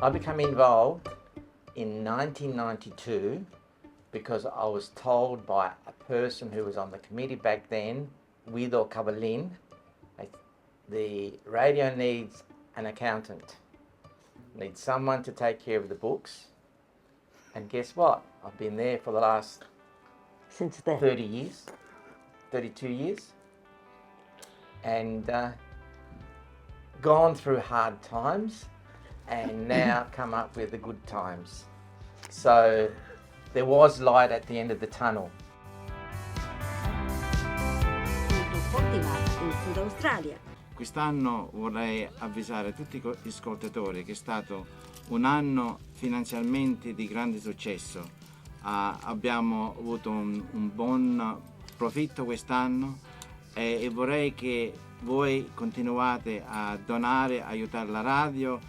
I became involved in 1992 because I was told by a person who was on the committee back then, Guido Cavallin, the radio needs an accountant, needs someone to take care of the books. And guess what? I've been there for the last Since then. 30 years, 32 years, and gone through hard times and now come up with the good times. So there was light at the end of the tunnel. In Sud Australia. Quest'anno vorrei avvisare tutti gli ascoltatori che è stato un anno finanzialmente di grande successo. Abbiamo avuto un buon profitto quest'anno e vorrei che voi continuate a donare, aiutare la radio,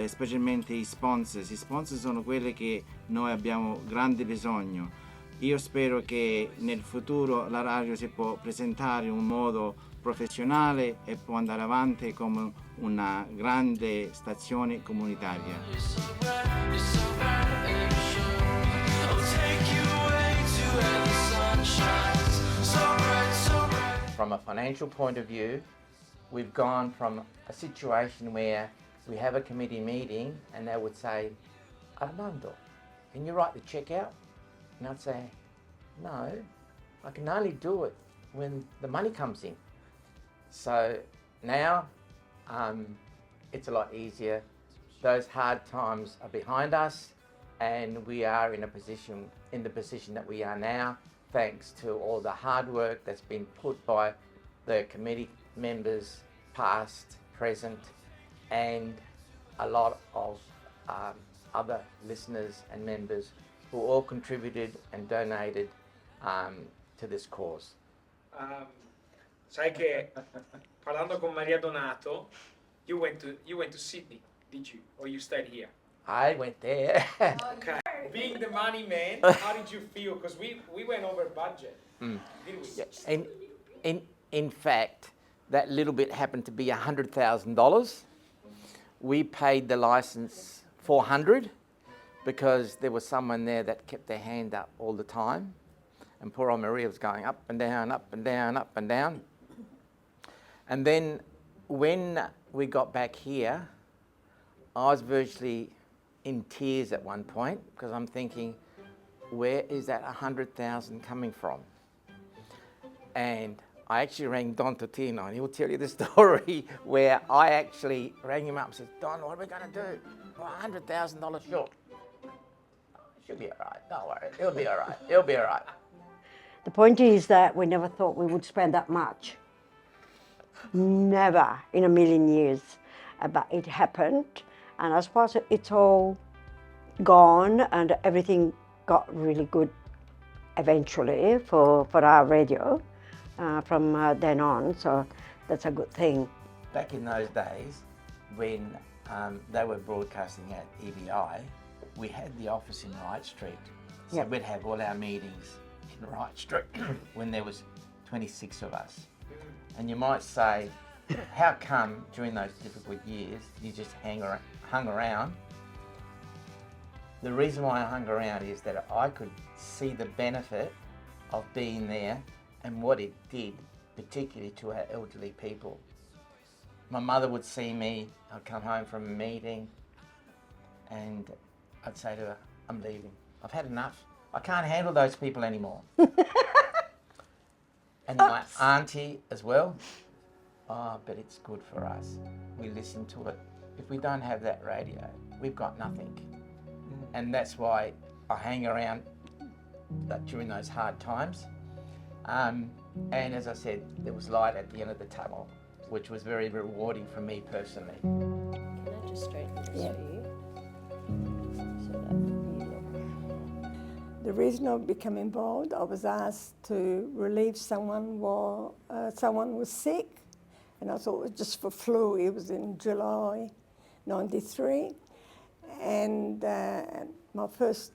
specialmente i sponsor. I sponsor sono quelli che noi abbiamo grande bisogno. Io spero che nel futuro la radio si può presentare in un modo professionale e può andare avanti come una grande stazione comunitaria. From a financial point of view, we've gone from a situation where we have a committee meeting and they would say, Armando, can you write the cheque out? And I'd say, no, I can only do it when the money comes in. So now it's a lot easier. Those hard times are behind us and we are in the position that we are now, thanks to all the hard work that's been put by the committee members, past, present, and a lot of other listeners and members who all contributed and donated to this cause. Sai che parlando con Maria Donato, you went to Sydney, did you? Or you stayed here? I went there. Okay. Being the money man, how did you feel? Because we went over budget, didn't we? Yeah. In fact, that little bit happened to be $100,000. We paid the license $400 because there was someone there that kept their hand up all the time. And poor old Maria was going up and down, up and down, up and down. And then when we got back here, I was virtually in tears at one point because I'm thinking, where is that 100,000 coming from? And I actually rang Don Totino, and he'll tell you the story where I actually rang him up and said, Don, what are we going to do? We're $100,000 short. She'll be all right, don't worry, it'll be all right, it'll be all right. The point is that we never thought we would spend that much. Never in a million years. But it happened, and I suppose it's all gone and everything got really good eventually for our radio from then on, so that's a good thing. Back in those days, when they were broadcasting at EBI, we had the office in Wright Street. So Yep. we'd have all our meetings in Wright Street when there was 26 of us. And you might say, how come during those difficult years you just hung around? The reason why I hung around is that I could see the benefit of being there and what it did, particularly to our elderly people. My mother would see me, I'd come home from a meeting and I'd say to her, I'm leaving. I've had enough. I can't handle those people anymore. And my auntie as well. Oh, but it's good for us. We listen to it. If we don't have that radio, we've got nothing. And that's why I hang around during those hard times. And as I said, there was light at the end of the tunnel, which was very rewarding for me personally. Can I just straighten this for you? So that you look. The reason I became involved, I was asked to relieve someone while someone was sick, and I thought it was just for flu. It was in July '93, and my first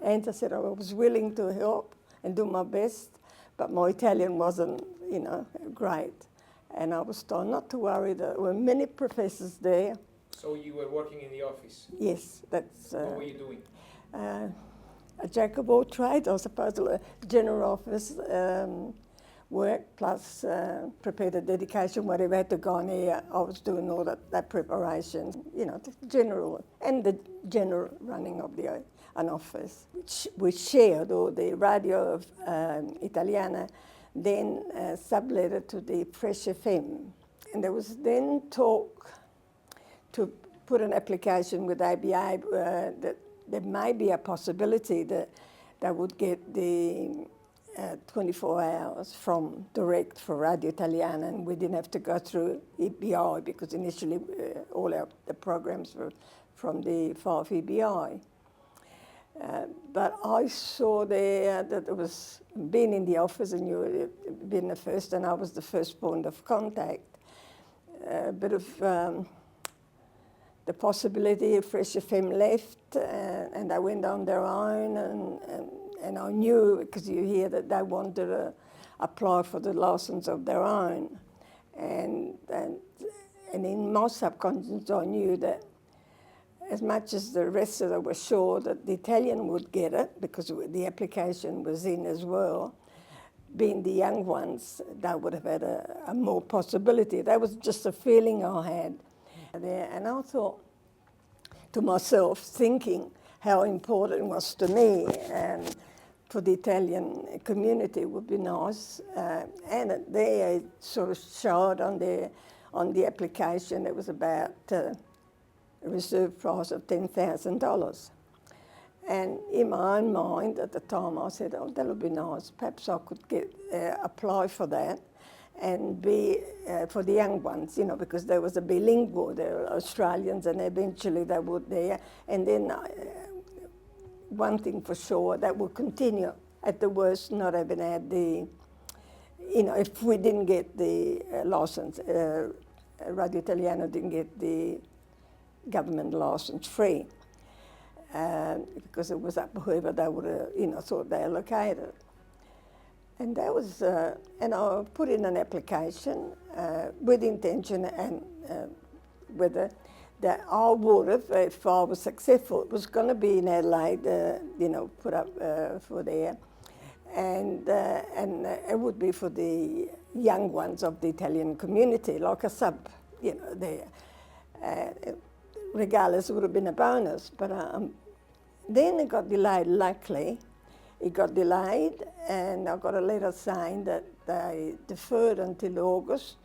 answer said I was willing to help and do my best, but my Italian wasn't, great. And I was told not to worry, there were many professors there, So you were working in the office. Yes, that's What were you doing? a jack of all trades, I suppose, general office work plus prepare the dedication, whatever had to go on here. I was doing all that preparation, you know, the general, and the general running of an office. We shared all the radio of Italiana, then subletted to the Fresh FM. And there was then talk to put an application with ABA that there may be a possibility that they would get the 24 hours from direct for Radio Italiana, and we didn't have to go through EBI because initially all the programs were from the 5 EBI. But I saw there that it was being in the office and you being the first, and I was the first point of contact. A bit of the possibility of Fresh FM left and they went on their own, and I knew, because you hear that they wanted to apply for the license of their own. And in my subconscious I knew that as much as the rest of them were sure that the Italian would get it, because the application was in as well, being the young ones, they would have had a more possibility. That was just a feeling I had there. And I thought to myself, thinking how important it was to me and for the Italian community, it would be nice. And there it sort of showed on the application, it was about a reserve price of $10,000. And in my own mind at the time, I said, oh, that would be nice. Perhaps I could apply for that and be for the young ones, you know, because there was a bilingual, there were Australians, and eventually they would there. And then one thing for sure, that will continue. At the worst, not having had the, you know, if we didn't get the license, Radio Italiano didn't get the government license free. Because it was up whoever they would have, you know, thought they allocated. And that was, and I put in an application with intention and whether that I would have, if I was successful, it was going to be in Adelaide, you know, put up for there. And it would be for the young ones of the Italian community, like a sub, you know, there. Regardless, it would have been a bonus, but then it got delayed, luckily. It got delayed, and I got a letter saying that they deferred until August,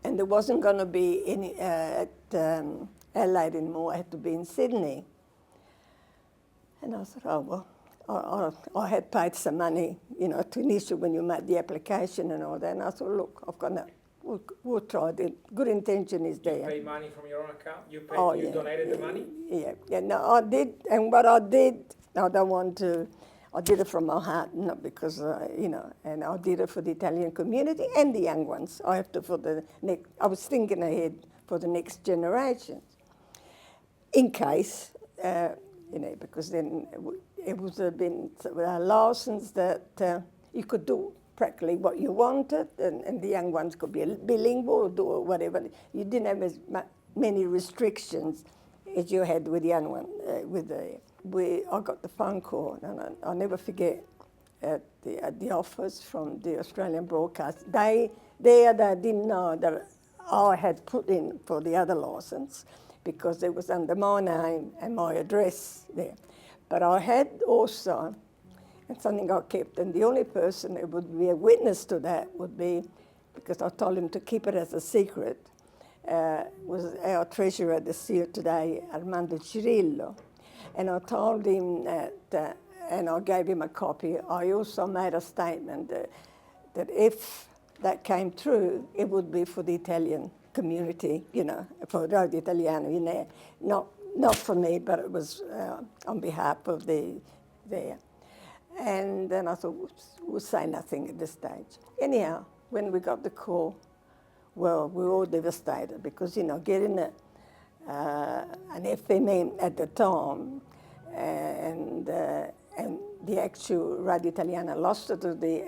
and there wasn't going to be any at Adelaide anymore, it had to be in Sydney. And I thought, oh, well, I had paid some money, you know, to initial when you made the application and all that, and I thought, look, I've got no, we'll try it. Good intention is there. You paid money from your own account? You donated the money? Yeah, no, I did, and what I did, I don't want to, I did it from my heart, not because, you know, and I did it for the Italian community and the young ones. I have to for the next, I was thinking ahead for the next generations, in case, you know, because then it would have been a license that you could do practically what you wanted, and the young ones could be bilingual or do whatever. You didn't have as many restrictions as you had with the young one. I got the phone call, and I'll never forget, at the office from the Australian broadcast. They didn't know that I had put in for the other licence because it was under my name and my address there. But I had also, and something I kept, and the only person that would be a witness to that would be, because I told him to keep it as a secret, was our treasurer this year today, Armando Cirillo. And I told him that, and I gave him a copy. I also made a statement that if that came true, it would be for the Italian community, you know, for Radio Italiano, you know, not for me, but it was on behalf of there. And then I thought, we'll say nothing at this stage. Anyhow, when we got the call, well, we were all devastated because, you know, getting an FM at the time and the actual Radio Italiana lost it to the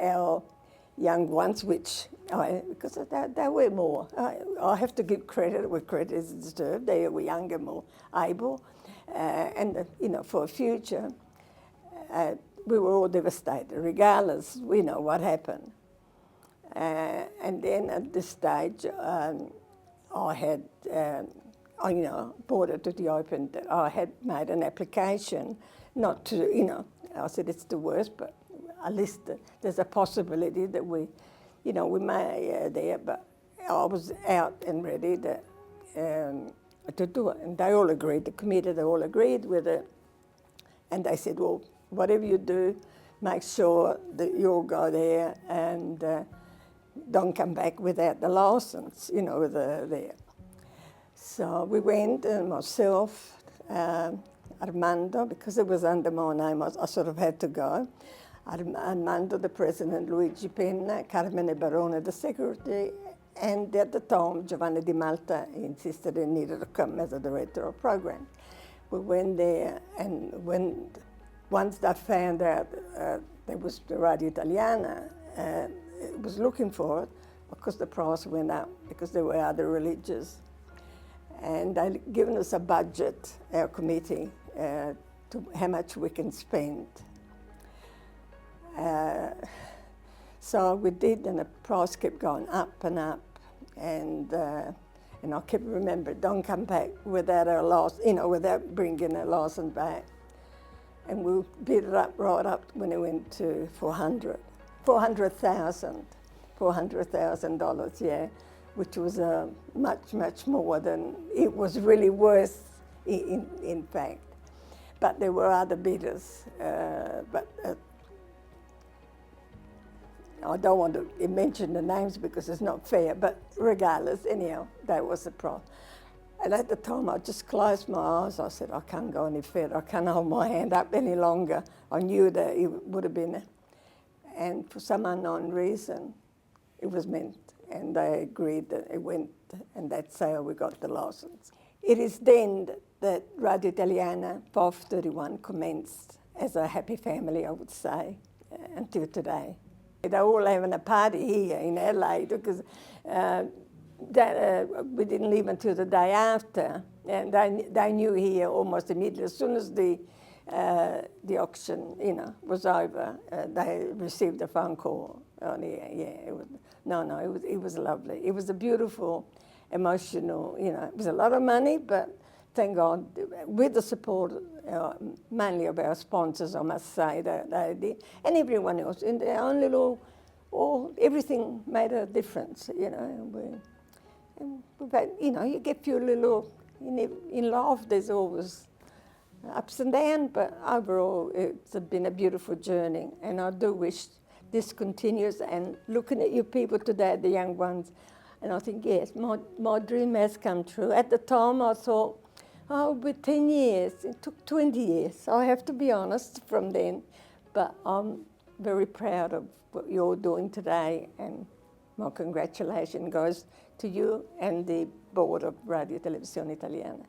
young ones, which because they were more. I have to give credit where credit is deserved. They were younger, more able, and for a future. We were all devastated, regardless. We know what happened. And then at this stage, I had, brought it to the open that I had made an application, not to, I said it's the worst, but at least there's a possibility that we may there. But I was out and ready to do it, and they all agreed. The committee, they all agreed with it, and they said, well, whatever you do, make sure that you'll go there and don't come back without the license, there. So we went, and myself, Armando, because it was under my name, I sort of had to go. Armando, the president, Luigi Penna, Carmine Barone, the secretary, and at the time, Giovanni Di Malta insisted he needed to come as a director of program. We went there, and once they found out there was the Radio Italiana, was looking for it, because the price went up, because there were other religious. And they'd given us a budget, our committee, to how much we can spend. So we did, and the price kept going up and up. And I kept remembering, don't come back without our license, without bringing a license back. And we bid it up right up when it went to $400,000, yeah, which was much, much more than it was really worth, in fact. But there were other bidders, I don't want to mention the names because it's not fair, but regardless, anyhow, that was the price. And at the time, I just closed my eyes. I said, I can't go any further. I can't hold my hand up any longer. I knew that it would have been, and for some unknown reason, it was meant. And they agreed that it went, and that's how we got the license. It is then that Radio Italiana 531 commenced as a happy family, I would say, until today. They're all having a party here in Adelaide because we didn't leave until the day after, and they knew here almost immediately. As soon as the auction, was over, they received a phone call. It was lovely. It was a beautiful, emotional, it was a lot of money, but thank God, with the support mainly of our sponsors, I must say, they did, and everyone else, in their own little, everything made a difference, And we've had, you get your little, in life there's always ups and downs, but overall it's been a beautiful journey, and I do wish this continues. And looking at you people today, the young ones, and I think, yes, my dream has come true. At the time I thought, with 10 years, it took 20 years, I have to be honest, from then. But I'm very proud of what you're doing today, and my congratulations goes to you and the board of Radio Televisione Italiana.